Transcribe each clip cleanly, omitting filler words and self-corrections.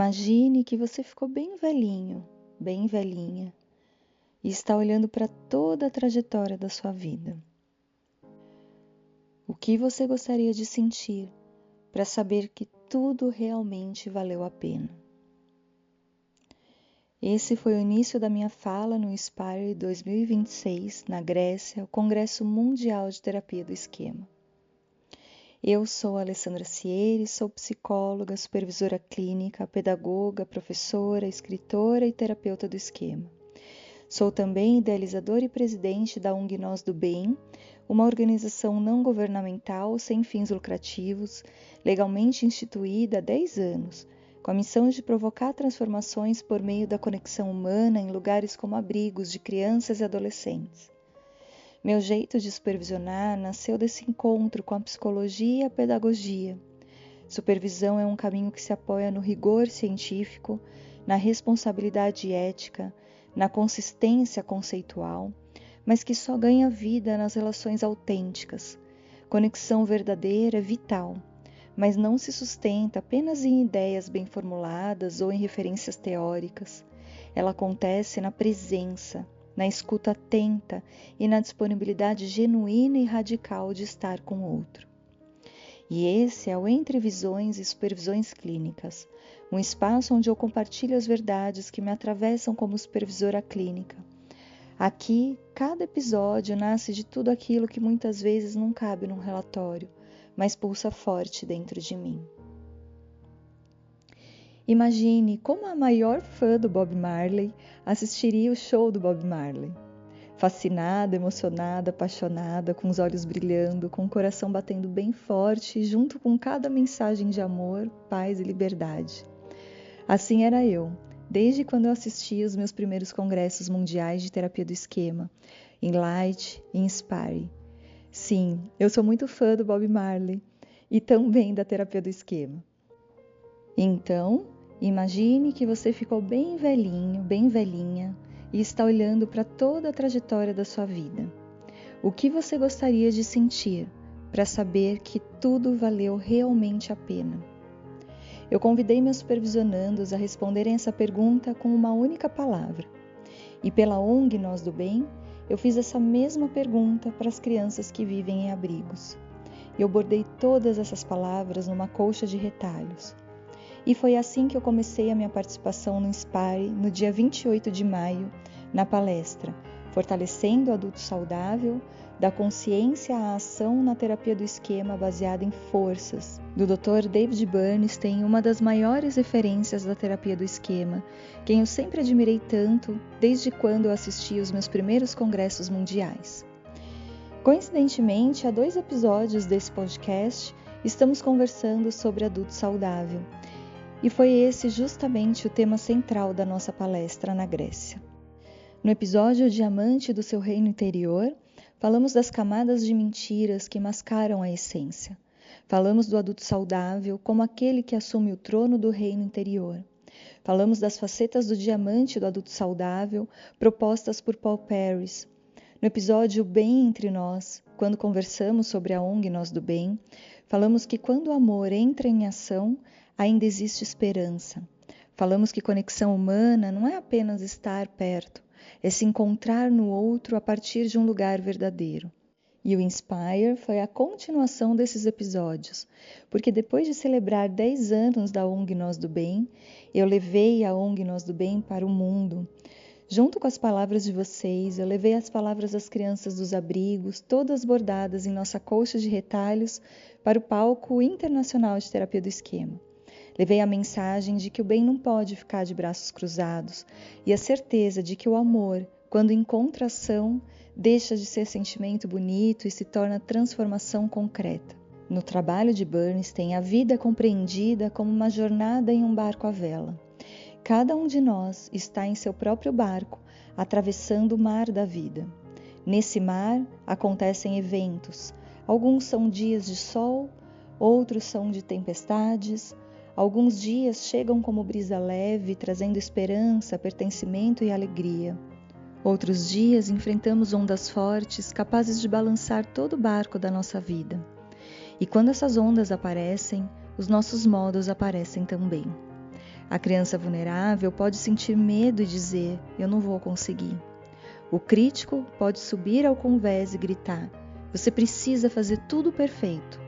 Imagine que você ficou bem velhinho, bem velhinha, e está olhando para toda a trajetória da sua vida. O que você gostaria de sentir para saber que tudo realmente valeu a pena? Esse foi o início da minha fala no Inspire 2026, na Grécia, o Congresso Mundial de Terapia do Esquema. Eu sou a Alessandra Sieri, sou psicóloga, supervisora clínica, pedagoga, professora, escritora e terapeuta do esquema. Sou também idealizadora e presidente da ONG Nós do Bem, uma organização não governamental sem fins lucrativos, legalmente instituída há 10 anos, com a missão de provocar transformações por meio da conexão humana em lugares como abrigos de crianças e adolescentes. Meu jeito de supervisionar nasceu desse encontro com a psicologia e a pedagogia. Supervisão é um caminho que se apoia no rigor científico, na responsabilidade ética, na consistência conceitual, mas que só ganha vida nas relações autênticas. Conexão verdadeira é vital, mas não se sustenta apenas em ideias bem formuladas ou em referências teóricas. Ela acontece na presença, na escuta atenta e na disponibilidade genuína e radical de estar com o outro. E esse é o Entre Visões e Supervisões Clínicas, um espaço onde eu compartilho as verdades que me atravessam como supervisora clínica. Aqui, cada episódio nasce de tudo aquilo que muitas vezes não cabe num relatório, mas pulsa forte dentro de mim. Imagine como a maior fã do Bob Marley assistiria o show do Bob Marley. Fascinada, emocionada, apaixonada, com os olhos brilhando, com o coração batendo bem forte, junto com cada mensagem de amor, paz e liberdade. Assim era eu, desde quando eu assistia os meus primeiros congressos mundiais de terapia do esquema, em Light e Inspire. Sim, eu sou muito fã do Bob Marley e também da terapia do esquema. Então, imagine que você ficou bem velhinho, bem velhinha e está olhando para toda a trajetória da sua vida. O que você gostaria de sentir para saber que tudo valeu realmente a pena? Eu convidei meus supervisionandos a responderem essa pergunta com uma única palavra. E pela ONG Nós do Bem, eu fiz essa mesma pergunta para as crianças que vivem em abrigos. Eu bordei todas essas palavras numa colcha de retalhos. E foi assim que eu comecei a minha participação no Inspire no dia 28 de maio, na palestra Fortalecendo o Adulto Saudável, da consciência à ação na terapia do esquema baseada em forças, do Dr. David Bernstein, uma das maiores referências da terapia do esquema, quem eu sempre admirei tanto desde quando eu assisti os meus primeiros congressos mundiais. Coincidentemente, há 2 episódios desse podcast, estamos conversando sobre adulto saudável, e foi esse justamente o tema central da nossa palestra na Grécia. No episódio Diamante do seu Reino Interior, falamos das camadas de mentiras que mascaram a essência. Falamos do adulto saudável como aquele que assume o trono do reino interior. Falamos das facetas do diamante do adulto saudável propostas por Paul Paris. No episódio Bem Entre Nós, quando conversamos sobre a ONG Nós do Bem, falamos que quando o amor entra em ação, ainda existe esperança. Falamos que conexão humana não é apenas estar perto, é se encontrar no outro a partir de um lugar verdadeiro. E o Inspire foi a continuação desses episódios, porque depois de celebrar 10 anos da ONG Nós do Bem, eu levei a ONG Nós do Bem para o mundo. Junto com as palavras de vocês, eu levei as palavras das crianças dos abrigos, todas bordadas em nossa colcha de retalhos, para o palco internacional de terapia do esquema. Levei a mensagem de que o bem não pode ficar de braços cruzados e a certeza de que o amor, quando encontra ação, deixa de ser sentimento bonito e se torna transformação concreta. No trabalho de Bernstein, a vida é compreendida como uma jornada em um barco à vela. Cada um de nós está em seu próprio barco, atravessando o mar da vida. Nesse mar acontecem eventos. Alguns são dias de sol, outros são de tempestades. Alguns dias chegam como brisa leve, trazendo esperança, pertencimento e alegria. Outros dias enfrentamos ondas fortes, capazes de balançar todo o barco da nossa vida. E quando essas ondas aparecem, os nossos modos aparecem também. A criança vulnerável pode sentir medo e dizer: eu não vou conseguir. O crítico pode subir ao convés e gritar: você precisa fazer tudo perfeito.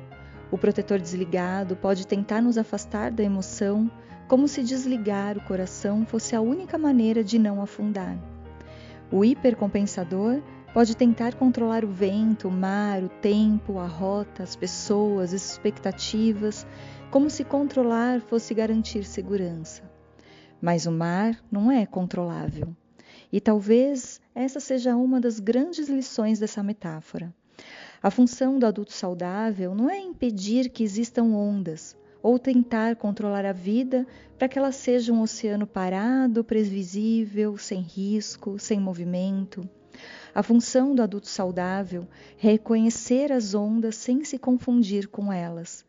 O protetor desligado pode tentar nos afastar da emoção, como se desligar o coração fosse a única maneira de não afundar. O hipercompensador pode tentar controlar o vento, o mar, o tempo, a rota, as pessoas, as expectativas, como se controlar fosse garantir segurança. Mas o mar não é controlável. E talvez essa seja uma das grandes lições dessa metáfora. A função do adulto saudável não é impedir que existam ondas, ou tentar controlar a vida para que ela seja um oceano parado, previsível, sem risco, sem movimento. A função do adulto saudável é reconhecer as ondas sem se confundir com elas.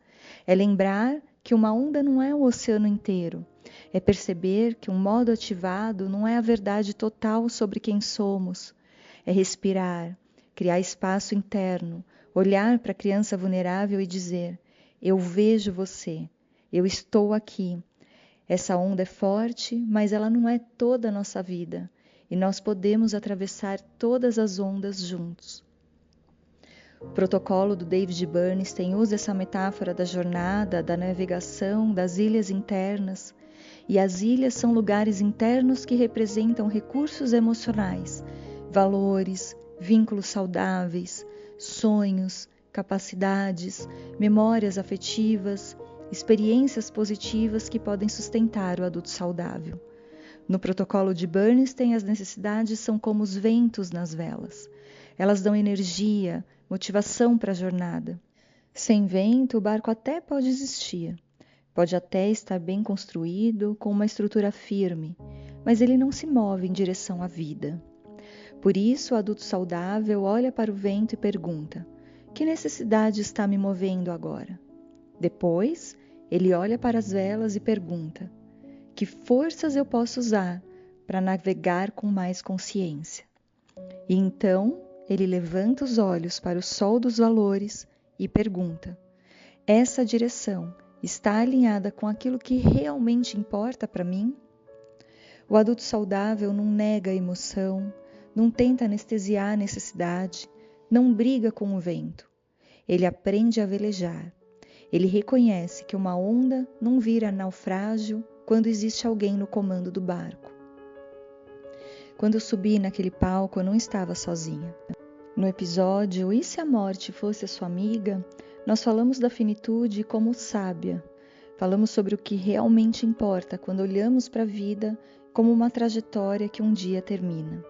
É lembrar que uma onda não é o oceano inteiro. É perceber que um modo ativado não é a verdade total sobre quem somos. É respirar, criar espaço interno, olhar para a criança vulnerável e dizer: eu vejo você, eu estou aqui. Essa onda é forte, mas ela não é toda a nossa vida. E nós podemos atravessar todas as ondas juntos. O protocolo do David Bernstein usa essa metáfora da jornada, da navegação, das ilhas internas. E as ilhas são lugares internos que representam recursos emocionais, valores, vínculos saudáveis, sonhos, capacidades, memórias afetivas, experiências positivas que podem sustentar o adulto saudável. No protocolo de Bernstein, as necessidades são como os ventos nas velas. Elas dão energia, motivação para a jornada. Sem vento, o barco até pode existir. Pode até estar bem construído, com uma estrutura firme, mas ele não se move em direção à vida. Por isso, o adulto saudável olha para o vento e pergunta: que necessidade está me movendo agora? Depois, ele olha para as velas e pergunta: que forças eu posso usar para navegar com mais consciência? E então, ele levanta os olhos para o sol dos valores e pergunta: essa direção está alinhada com aquilo que realmente importa para mim? O adulto saudável não nega a emoção, não tenta anestesiar a necessidade, não briga com o vento. Ele aprende a velejar. Ele reconhece que uma onda não vira naufrágio quando existe alguém no comando do barco. Quando eu subi naquele palco, eu não estava sozinha. No episódio E se a morte fosse a sua amiga, nós falamos da finitude como sábia. Falamos sobre o que realmente importa quando olhamos para a vida como uma trajetória que um dia termina.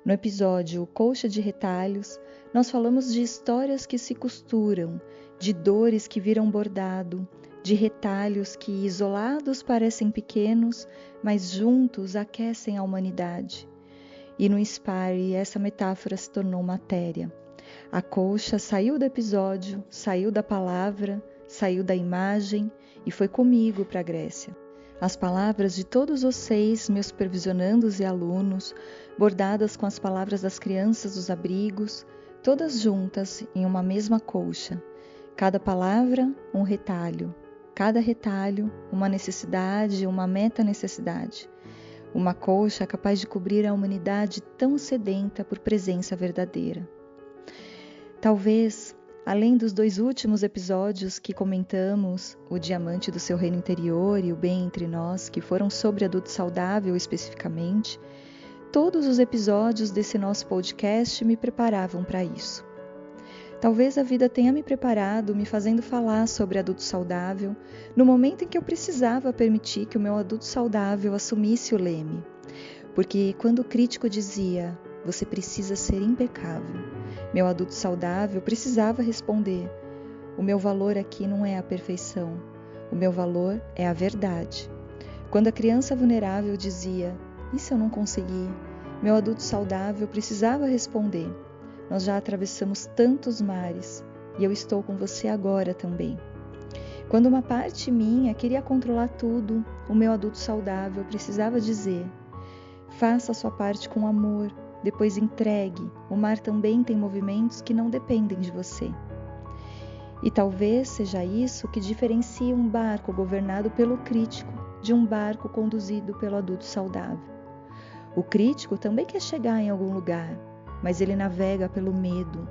No episódio Colcha de Retalhos, nós falamos de histórias que se costuram, de dores que viram bordado, de retalhos que isolados parecem pequenos, mas juntos aquecem a humanidade. E no Inspire, essa metáfora se tornou matéria. A colcha saiu do episódio, saiu da palavra, saiu da imagem e foi comigo para a Grécia. As palavras de todos vocês, meus supervisionandos e alunos, bordadas com as palavras das crianças dos abrigos, todas juntas em uma mesma colcha. Cada palavra, um retalho. Cada retalho, uma necessidade, uma meta-necessidade. Uma colcha capaz de cobrir a humanidade tão sedenta por presença verdadeira. Talvez, além dos 2 últimos episódios que comentamos, o Diamante do Seu Reino Interior e o Bem Entre Nós, que foram sobre adulto saudável especificamente, todos os episódios desse nosso podcast me preparavam para isso. Talvez a vida tenha me preparado, me fazendo falar sobre adulto saudável, no momento em que eu precisava permitir que o meu adulto saudável assumisse o leme. Porque quando o crítico dizia: você precisa ser impecável, meu adulto saudável precisava responder: o meu valor aqui não é a perfeição, o meu valor é a verdade. Quando a criança vulnerável dizia: e se eu não conseguir? Meu adulto saudável precisava responder: nós já atravessamos tantos mares e eu estou com você agora também. Quando uma parte minha queria controlar tudo, o meu adulto saudável precisava dizer: faça a sua parte com amor, depois entregue, o mar também tem movimentos que não dependem de você. E talvez seja isso que diferencia um barco governado pelo crítico de um barco conduzido pelo adulto saudável. O crítico também quer chegar em algum lugar, mas ele navega pelo medo.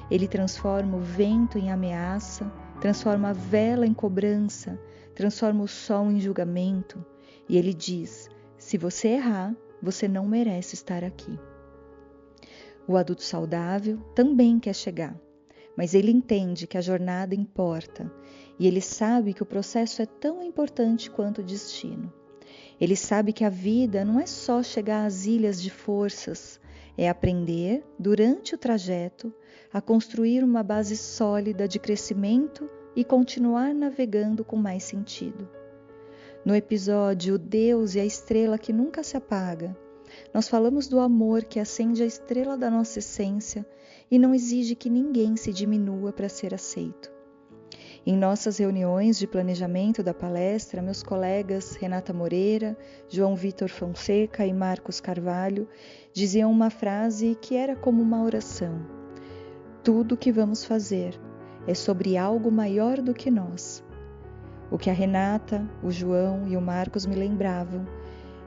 Ele transforma o vento em ameaça, transforma a vela em cobrança, transforma o sol em julgamento, e ele diz: se você errar, você não merece estar aqui. O adulto saudável também quer chegar, mas ele entende que a jornada importa, e ele sabe que o processo é tão importante quanto o destino. Ele sabe que a vida não é só chegar às ilhas de forças, é aprender, durante o trajeto, a construir uma base sólida de crescimento e continuar navegando com mais sentido. No episódio O Deus e a Estrela que Nunca Se Apaga, nós falamos do amor que acende a estrela da nossa essência e não exige que ninguém se diminua para ser aceito. Em nossas reuniões de planejamento da palestra, meus colegas Renata Moreira, João Vitor Fonseca e Marcos Carvalho diziam uma frase que era como uma oração: tudo o que vamos fazer é sobre algo maior do que nós. O que a Renata, o João e o Marcos me lembravam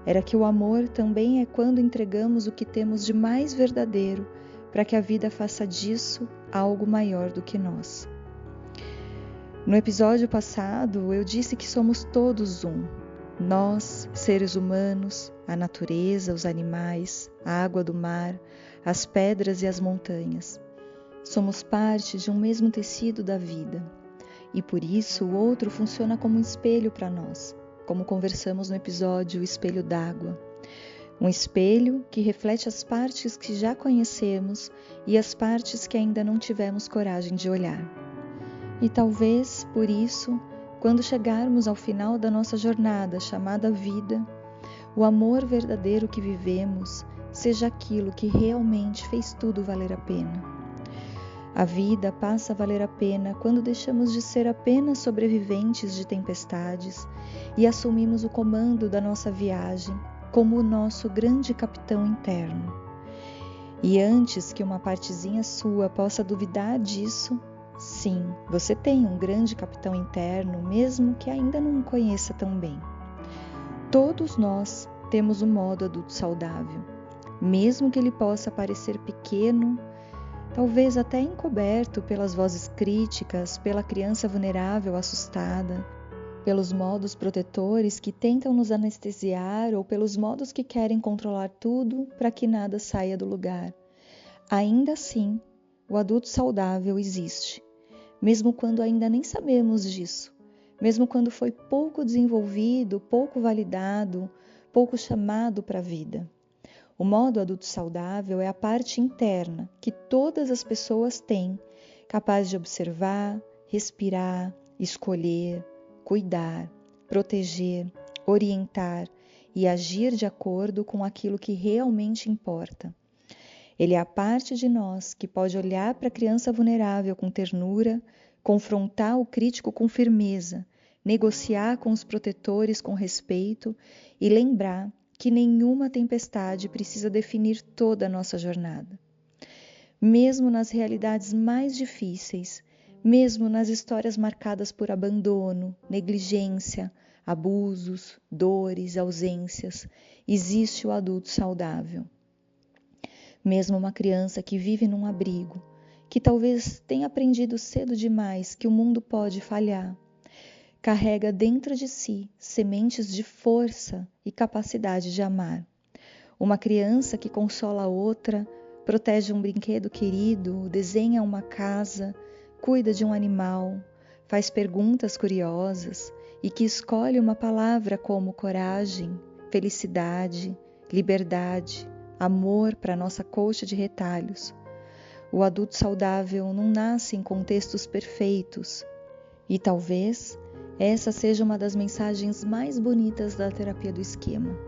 era que o amor também é quando entregamos o que temos de mais verdadeiro para que a vida faça disso algo maior do que nós. No episódio passado, eu disse que somos todos um. Nós, seres humanos, a natureza, os animais, a água do mar, as pedras e as montanhas. Somos parte de um mesmo tecido da vida. E por isso o outro funciona como um espelho para nós, como conversamos no episódio O Espelho d'Água. Um espelho que reflete as partes que já conhecemos e as partes que ainda não tivemos coragem de olhar. E talvez, por isso, quando chegarmos ao final da nossa jornada chamada vida, o amor verdadeiro que vivemos seja aquilo que realmente fez tudo valer a pena. A vida passa a valer a pena quando deixamos de ser apenas sobreviventes de tempestades e assumimos o comando da nossa viagem como o nosso grande capitão interno. E antes que uma partezinha sua possa duvidar disso, sim, você tem um grande capitão interno, mesmo que ainda não o conheça tão bem. Todos nós temos um modo adulto saudável, mesmo que ele possa parecer pequeno, talvez até encoberto pelas vozes críticas, pela criança vulnerável assustada, pelos modos protetores que tentam nos anestesiar ou pelos modos que querem controlar tudo para que nada saia do lugar. Ainda assim, o adulto saudável existe, mesmo quando ainda nem sabemos disso, mesmo quando foi pouco desenvolvido, pouco validado, pouco chamado para a vida. O modo adulto saudável é a parte interna que todas as pessoas têm, capaz de observar, respirar, escolher, cuidar, proteger, orientar e agir de acordo com aquilo que realmente importa. Ele é a parte de nós que pode olhar para a criança vulnerável com ternura, confrontar o crítico com firmeza, negociar com os protetores com respeito e lembrar que nenhuma tempestade precisa definir toda a nossa jornada. Mesmo nas realidades mais difíceis, mesmo nas histórias marcadas por abandono, negligência, abusos, dores, ausências, existe o adulto saudável. Mesmo uma criança que vive num abrigo, que talvez tenha aprendido cedo demais que o mundo pode falhar, carrega dentro de si sementes de força e capacidade de amar. Uma criança que consola a outra, protege um brinquedo querido, desenha uma casa, cuida de um animal, faz perguntas curiosas e que escolhe uma palavra como coragem, felicidade, liberdade, amor para nossa coxa de retalhos. O adulto saudável não nasce em contextos perfeitos e talvez essa seja uma das mensagens mais bonitas da terapia do esquema.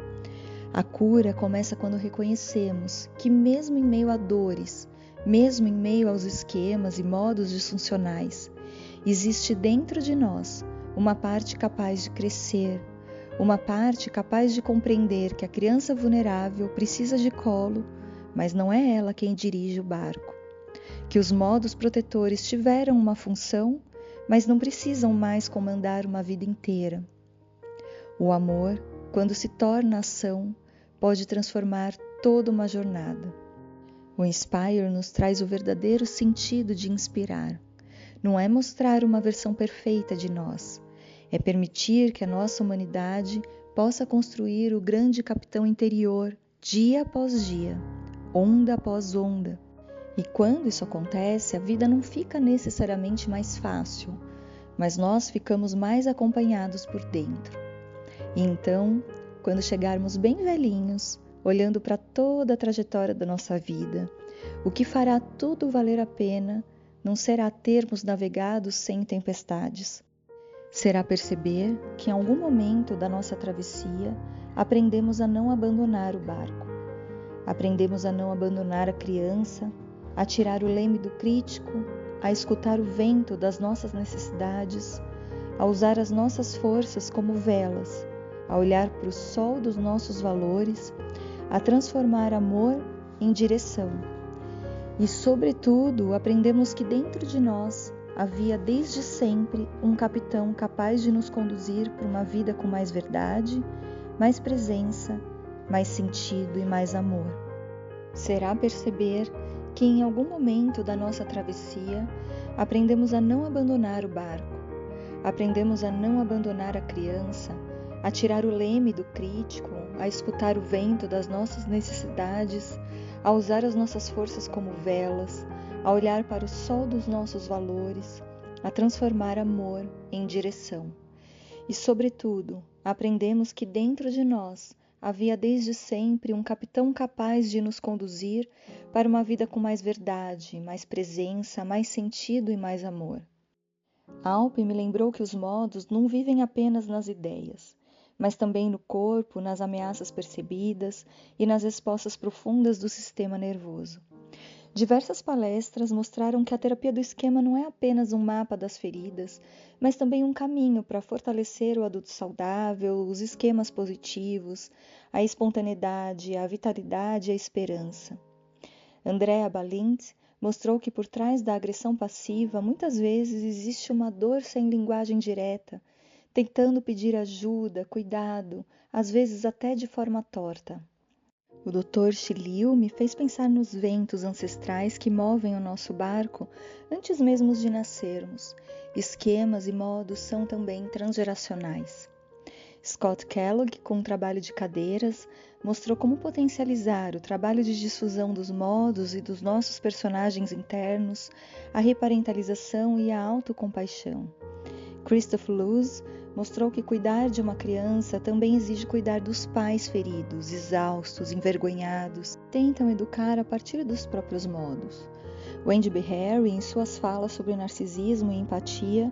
A cura começa quando reconhecemos que mesmo em meio a dores, mesmo em meio aos esquemas e modos disfuncionais, existe dentro de nós uma parte capaz de crescer, uma parte capaz de compreender que a criança vulnerável precisa de colo, mas não é ela quem dirige o barco. Que os modos protetores tiveram uma função, mas não precisam mais comandar uma vida inteira. O amor, quando se torna ação, pode transformar toda uma jornada. O Inspire nos traz o verdadeiro sentido de inspirar. Não é mostrar uma versão perfeita de nós, é permitir que a nossa humanidade possa construir o grande capitão interior, dia após dia, onda após onda. E quando isso acontece, a vida não fica necessariamente mais fácil, mas nós ficamos mais acompanhados por dentro. E então, quando chegarmos bem velhinhos, olhando para toda a trajetória da nossa vida, o que fará tudo valer a pena não será termos navegado sem tempestades. Será perceber que em algum momento da nossa travessia aprendemos a não abandonar o barco. Aprendemos a não abandonar a criança, a tirar o leme do crítico, a escutar o vento das nossas necessidades, a usar as nossas forças como velas, a olhar para o sol dos nossos valores, a transformar amor em direção. E, sobretudo, aprendemos que dentro de nós havia desde sempre um capitão capaz de nos conduzir para uma vida com mais verdade, mais presença, mais sentido e mais amor. Será perceber que em algum momento da nossa travessia aprendemos a não abandonar o barco, aprendemos a não abandonar a criança, a tirar o leme do crítico, a escutar o vento das nossas necessidades, a usar as nossas forças como velas, a olhar para o sol dos nossos valores, a transformar amor em direção. E, sobretudo, aprendemos que dentro de nós havia desde sempre um capitão capaz de nos conduzir para uma vida com mais verdade, mais presença, mais sentido e mais amor. Alpe me lembrou que os modos não vivem apenas nas ideias, mas também no corpo, nas ameaças percebidas e nas respostas profundas do sistema nervoso. Diversas palestras mostraram que a terapia do esquema não é apenas um mapa das feridas, mas também um caminho para fortalecer o adulto saudável, os esquemas positivos, a espontaneidade, a vitalidade e a esperança. Andrea Balint mostrou que por trás da agressão passiva muitas vezes existe uma dor sem linguagem direta, tentando pedir ajuda, cuidado, às vezes até de forma torta. O Dr. Shiliu me fez pensar nos ventos ancestrais que movem o nosso barco antes mesmo de nascermos. Esquemas e modos são também transgeracionais. Scott Kellogg, com o trabalho de cadeiras, mostrou como potencializar o trabalho de difusão dos modos e dos nossos personagens internos, a reparentalização e a autocompaixão. Christoph Luz mostrou que cuidar de uma criança também exige cuidar dos pais feridos, exaustos, envergonhados, tentam educar a partir dos próprios modos. Wendy B. Harry, em suas falas sobre narcisismo e empatia,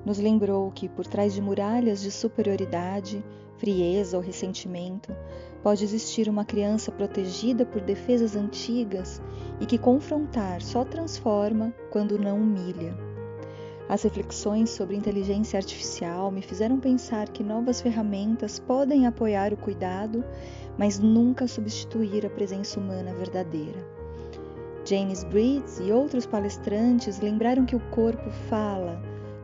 nos lembrou que por trás de muralhas de superioridade, frieza ou ressentimento, pode existir uma criança protegida por defesas antigas e que confrontar só transforma quando não humilha. As reflexões sobre inteligência artificial me fizeram pensar que novas ferramentas podem apoiar o cuidado, mas nunca substituir a presença humana verdadeira. James Breeds e outros palestrantes lembraram que o corpo fala,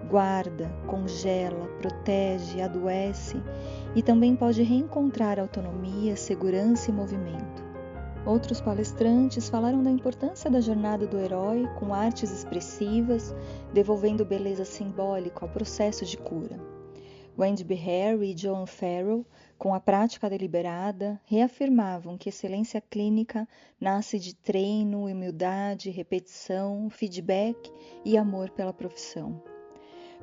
guarda, congela, protege, adoece e também pode reencontrar autonomia, segurança e movimento. Outros palestrantes falaram da importância da jornada do herói com artes expressivas, devolvendo beleza simbólica ao processo de cura. Wendy B. Harry e Joan Farrell, com a prática deliberada, reafirmavam que excelência clínica nasce de treino, humildade, repetição, feedback e amor pela profissão.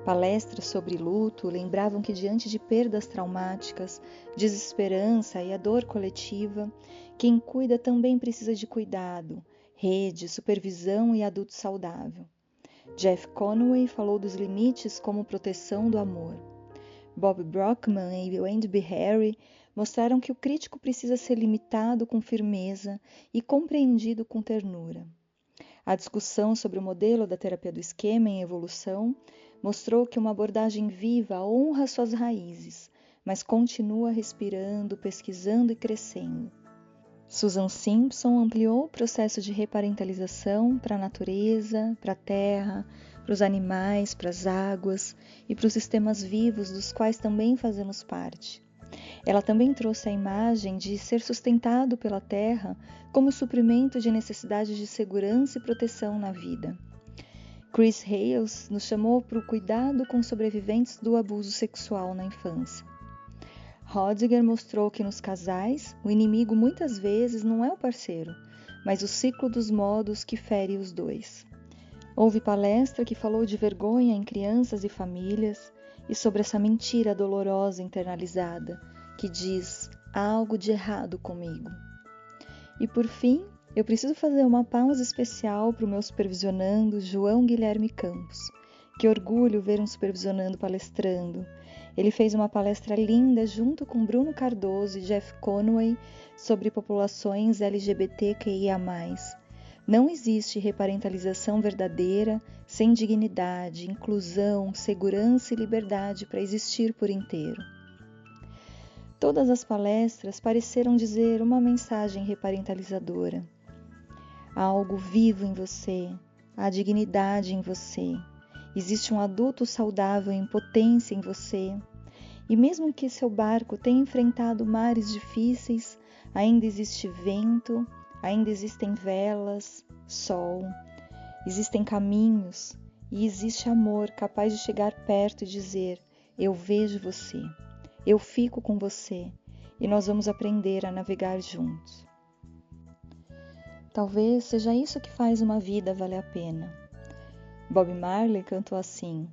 Palestras sobre luto lembravam que diante de perdas traumáticas, desesperança e a dor coletiva, quem cuida também precisa de cuidado, rede, supervisão e adulto saudável. Jeff Conway falou dos limites como proteção do amor. Bob Brockman e Wendy B. Harry mostraram que o crítico precisa ser limitado com firmeza e compreendido com ternura. A discussão sobre o modelo da terapia do esquema em evolução mostrou que uma abordagem viva honra suas raízes, mas continua respirando, pesquisando e crescendo. Susan Simpson ampliou o processo de reparentalização para a natureza, para a terra, para os animais, para as águas e para os sistemas vivos dos quais também fazemos parte. Ela também trouxe a imagem de ser sustentado pela terra como suprimento de necessidades de segurança e proteção na vida. Chris Hales nos chamou para o cuidado com sobreviventes do abuso sexual na infância. Rodiger mostrou que nos casais, o inimigo muitas vezes não é o parceiro, mas o ciclo dos modos que fere os dois. Houve palestra que falou de vergonha em crianças e famílias e sobre essa mentira dolorosa internalizada que diz há algo de errado comigo. E por fim, eu preciso fazer uma pausa especial para o meu supervisionando João Guilherme Campos. Que orgulho ver um supervisionando palestrando. Ele fez uma palestra linda junto com Bruno Cardoso e Jeff Conway sobre populações LGBTQIA+. Não existe reparentalização verdadeira sem dignidade, inclusão, segurança e liberdade para existir por inteiro. Todas as palestras pareceram dizer uma mensagem reparentalizadora. Há algo vivo em você, há dignidade em você. Existe um adulto saudável em potência em você. E mesmo que seu barco tenha enfrentado mares difíceis, ainda existe vento, ainda existem velas, sol, existem caminhos e existe amor capaz de chegar perto e dizer: eu vejo você, eu fico com você e nós vamos aprender a navegar juntos. Talvez seja isso que faz uma vida valer a pena. Bob Marley cantou assim: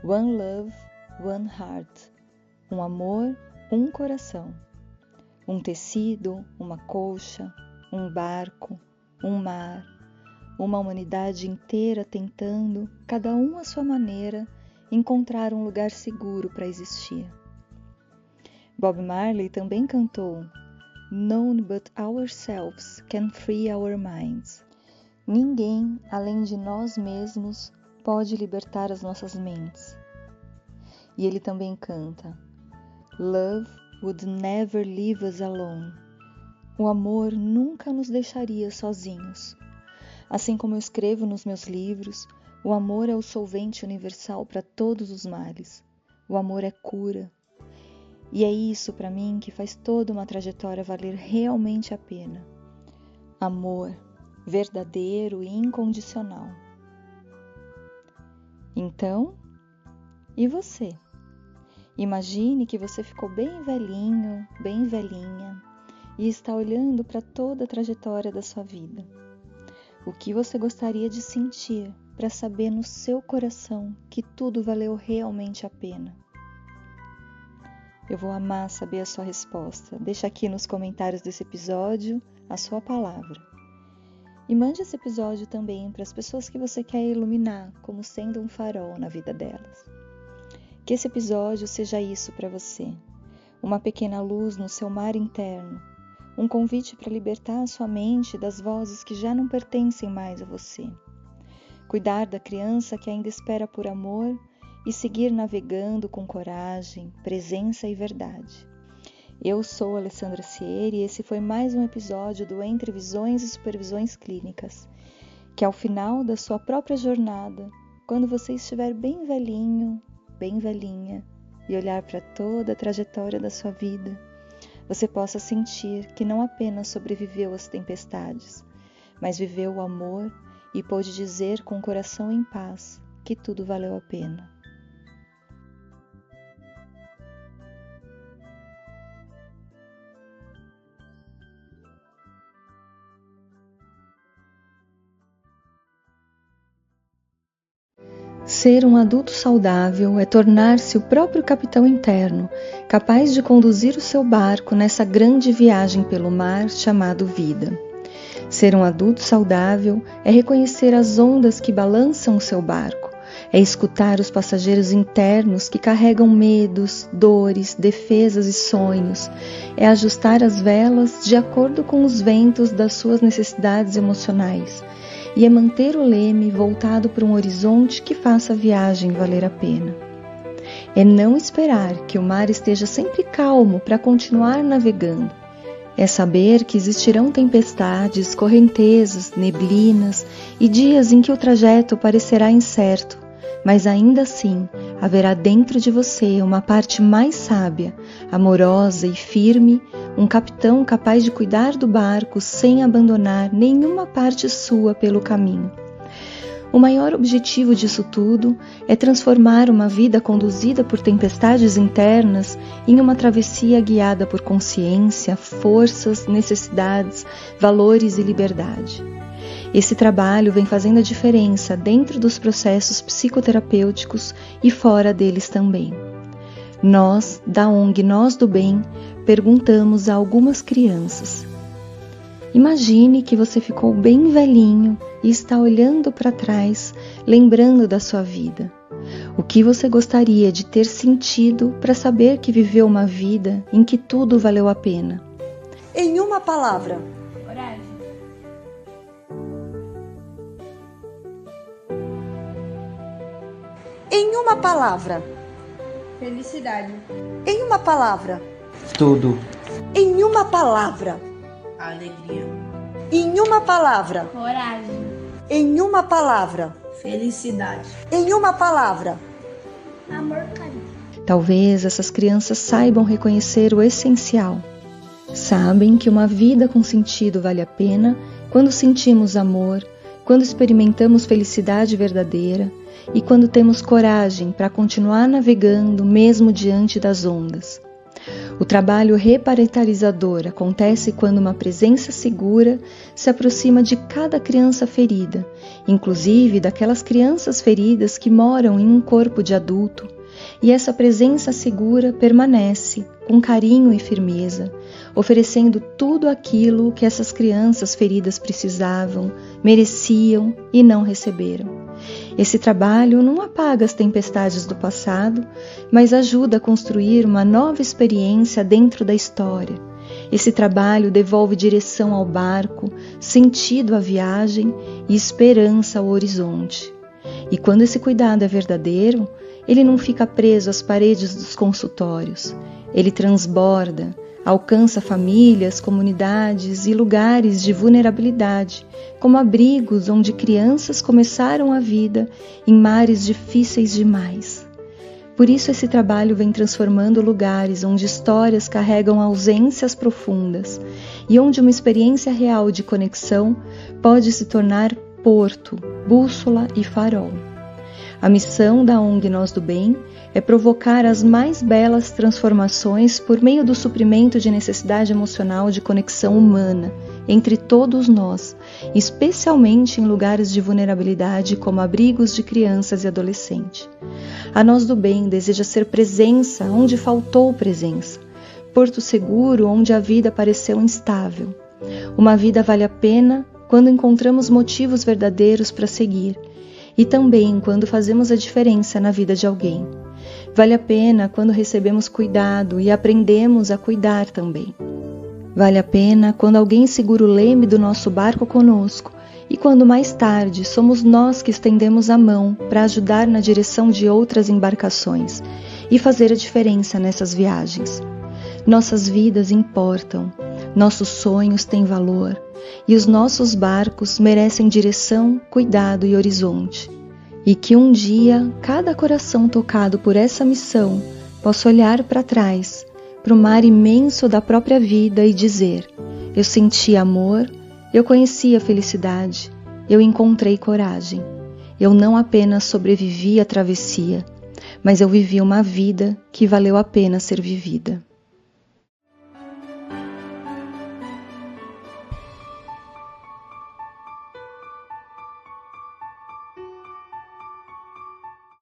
One love, one heart. Um amor, um coração. Um tecido, uma colcha, um barco, um mar. Uma humanidade inteira tentando, cada um à sua maneira, encontrar um lugar seguro para existir. Bob Marley também cantou: None but ourselves can free our minds. Ninguém, além de nós mesmos, pode libertar as nossas mentes. E ele também canta: Love would never leave us alone. O amor nunca nos deixaria sozinhos. Assim como eu escrevo nos meus livros, o amor é o solvente universal para todos os males. O amor é cura. E é isso para mim que faz toda uma trajetória valer realmente a pena. Amor verdadeiro e incondicional. Então, e você? Imagine que você ficou bem velhinho, bem velhinha e está olhando para toda a trajetória da sua vida. O que você gostaria de sentir para saber no seu coração que tudo valeu realmente a pena? Eu vou amar saber a sua resposta. Deixa aqui nos comentários desse episódio a sua palavra. E mande esse episódio também para as pessoas que você quer iluminar como sendo um farol na vida delas. Que esse episódio seja isso para você. Uma pequena luz no seu mar interno. Um convite para libertar a sua mente das vozes que já não pertencem mais a você. Cuidar da criança que ainda espera por amor e seguir navegando com coragem, presença e verdade. Eu sou Alessandra Sieri e esse foi mais um episódio do Entre Visões e Supervisões Clínicas, que ao final da sua própria jornada, quando você estiver bem velhinho, bem velhinha, e olhar para toda a trajetória da sua vida, você possa sentir que não apenas sobreviveu às tempestades, mas viveu o amor e pôde dizer com o coração em paz que tudo valeu a pena. Ser um adulto saudável é tornar-se o próprio capitão interno, capaz de conduzir o seu barco nessa grande viagem pelo mar chamado vida. Ser um adulto saudável é reconhecer as ondas que balançam o seu barco, é escutar os passageiros internos que carregam medos, dores, defesas e sonhos, é ajustar as velas de acordo com os ventos das suas necessidades emocionais, e é manter o leme voltado para um horizonte que faça a viagem valer a pena. É não esperar que o mar esteja sempre calmo para continuar navegando. É saber que existirão tempestades, correntezas, neblinas e dias em que o trajeto parecerá incerto, mas ainda assim haverá dentro de você uma parte mais sábia, amorosa e firme, um capitão capaz de cuidar do barco sem abandonar nenhuma parte sua pelo caminho. O maior objetivo disso tudo é transformar uma vida conduzida por tempestades internas em uma travessia guiada por consciência, forças, necessidades, valores e liberdade. Esse trabalho vem fazendo a diferença dentro dos processos psicoterapêuticos e fora deles também. Nós, da ONG Nós do Bem, perguntamos a algumas crianças: imagine que você ficou bem velhinho e está olhando para trás, lembrando da sua vida. O que você gostaria de ter sentido para saber que viveu uma vida em que tudo valeu a pena? Em uma palavra. Coragem. Em uma palavra. Felicidade. Em uma palavra. Tudo. Em uma palavra. Alegria. Em uma palavra. Coragem. Em uma palavra. Felicidade. Em uma palavra. Amor, carinho. Talvez essas crianças saibam reconhecer o essencial. Sabem que uma vida com sentido vale a pena quando sentimos amor, quando experimentamos felicidade verdadeira e quando temos coragem para continuar navegando mesmo diante das ondas. O trabalho reparentalizador acontece quando uma presença segura se aproxima de cada criança ferida, inclusive daquelas crianças feridas que moram em um corpo de adulto, e essa presença segura permanece com carinho e firmeza, oferecendo tudo aquilo que essas crianças feridas precisavam, mereciam e não receberam. Esse trabalho não apaga as tempestades do passado, mas ajuda a construir uma nova experiência dentro da história. Esse trabalho devolve direção ao barco, sentido à viagem e esperança ao horizonte. E quando esse cuidado é verdadeiro, ele não fica preso às paredes dos consultórios. Ele transborda, alcança famílias, comunidades e lugares de vulnerabilidade, como abrigos onde crianças começaram a vida em mares difíceis demais. Por isso esse trabalho vem transformando lugares onde histórias carregam ausências profundas e onde uma experiência real de conexão pode se tornar porto, bússola e farol. A missão da ONG Nós do Bem é provocar as mais belas transformações por meio do suprimento de necessidade emocional de conexão humana entre todos nós, especialmente em lugares de vulnerabilidade como abrigos de crianças e adolescentes. A Nós do Bem deseja ser presença onde faltou presença, porto seguro onde a vida pareceu instável. Uma vida vale a pena quando encontramos motivos verdadeiros para seguir, e também quando fazemos a diferença na vida de alguém. Vale a pena quando recebemos cuidado e aprendemos a cuidar também. Vale a pena quando alguém segura o leme do nosso barco conosco e quando mais tarde somos nós que estendemos a mão para ajudar na direção de outras embarcações e fazer a diferença nessas viagens. Nossas vidas importam, nossos sonhos têm valor e os nossos barcos merecem direção, cuidado e horizonte. E que um dia cada coração tocado por essa missão possa olhar para trás, para o mar imenso da própria vida e dizer: eu senti amor, eu conheci a felicidade, eu encontrei coragem. Eu não apenas sobrevivi à travessia, mas eu vivi uma vida que valeu a pena ser vivida.